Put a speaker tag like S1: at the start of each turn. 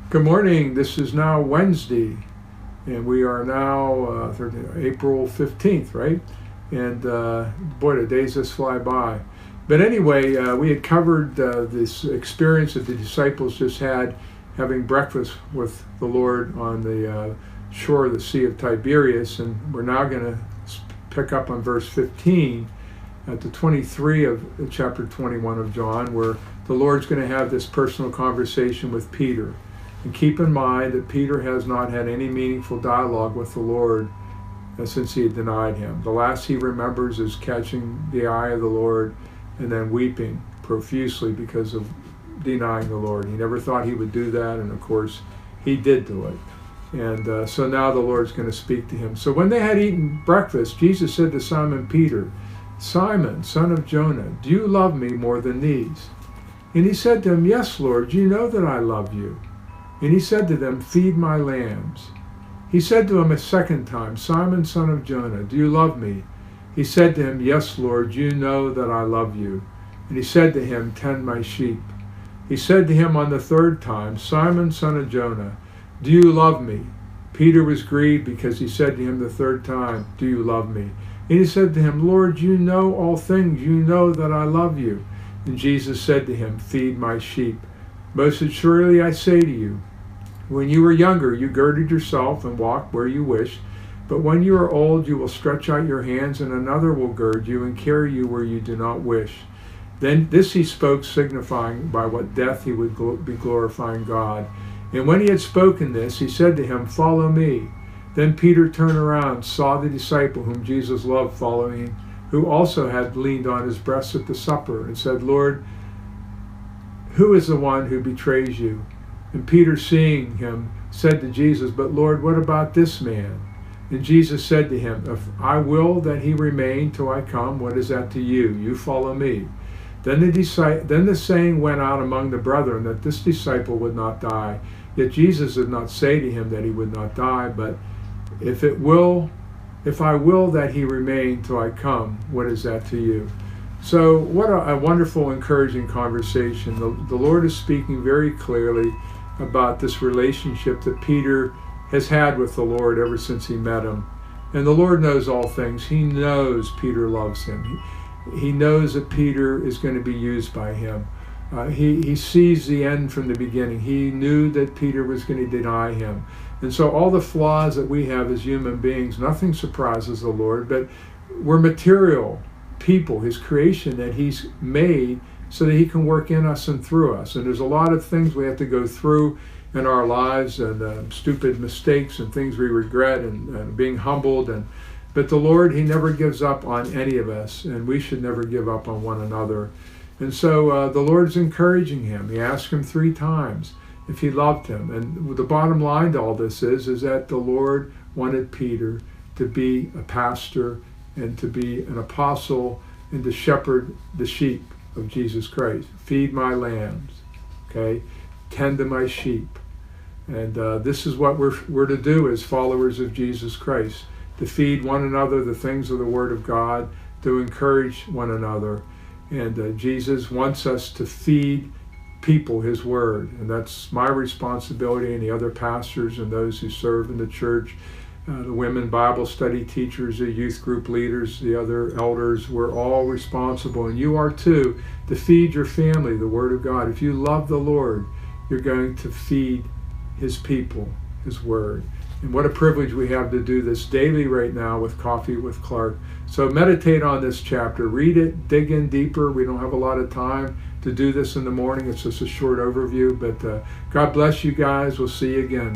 S1: Good morning. This is now Wednesday, and we are now April 15th, right? And boy, the days just fly by. But anyway, we had covered this experience that the disciples just had having breakfast with the Lord on the shore of the Sea of Tiberias, and we're now going to pick up on verse 15 at the 23 of chapter 21 of John, where the Lord's going to have this personal conversation with Peter. And keep in mind that Peter has not had any meaningful dialogue with the Lord since he had denied him. The last he remembers is catching the eye of the Lord and then weeping profusely because of denying the Lord. He never thought he would do that, and of course, he did do it. And so now the Lord's going to speak to him. So when they had eaten breakfast, Jesus said to Simon Peter, "Simon, son of Jonah, do you love me more than these?" And he said to him, "Yes, Lord, you know that I love you." And he said to them, "Feed my lambs." He said to him a second time, "Simon, son of Jonah, do you love me?" He said to him, "Yes, Lord, you know that I love you." And he said to him, "Tend my sheep." He said to him on the third time, "Simon, son of Jonah, do you love me?" Peter was grieved because he said to him the third time, "Do you love me?" And he said to him, "Lord, you know all things. You know that I love you." And Jesus said to him, "Feed my sheep. Most assuredly I say to you, when you were younger, you girded yourself and walked where you wished. But when you are old, you will stretch out your hands, and another will gird you and carry you where you do not wish." Then this he spoke, signifying by what death he would be glorifying God. And when he had spoken this, he said to him, "Follow me." Then Peter turned around, saw the disciple whom Jesus loved following, who also had leaned on his breast at the supper, and said, "Lord, who is the one who betrays you?" And Peter, seeing him, said to Jesus, "But Lord, what about this man?" And Jesus said to him, "If I will that he remain till I come, what is that to you? You follow me." Then the saying went out among the brethren that this disciple would not die. Yet Jesus did not say to him that he would not die, but if I will that he remain till I come, what is that to you? So what a wonderful, encouraging conversation. The Lord is speaking very clearly about this relationship that Peter has had with the Lord ever since he met him. And the Lord knows all things. He knows Peter loves him. He knows that Peter is going to be used by him. He sees the end from the beginning. He knew that Peter was going to deny him. And so all the flaws that we have as human beings, nothing surprises the Lord, but we're material people, his creation that he's made so that he can work in us and through us. And there's a lot of things we have to go through in our lives, and stupid mistakes and things we regret, and being humbled. But the Lord, he never gives up on any of us, and we should never give up on one another. And so the Lord's encouraging him. He asked him 3 times if he loved him. And the bottom line to all this is that the Lord wanted Peter to be a pastor and to be an apostle and to shepherd the sheep of Jesus Christ. Feed my lambs, okay? Tend to my sheep. And this is what we're to do as followers of Jesus Christ, to feed one another the things of the Word of God, to encourage one another. And Jesus wants us to feed people his Word. And that's my responsibility, and the other pastors and those who serve in the church, the women Bible study teachers, the youth group leaders, the other elders. We're all responsible, and you are too, to feed your family the Word of God. If you love the Lord, you're going to feed his people his Word. And what a privilege we have to do this daily right now with Coffee with Clarke. So meditate on this chapter, read it, dig in deeper. We don't have a lot of time to do this in the morning. It's just a short overview, but God bless you guys. We'll see you again.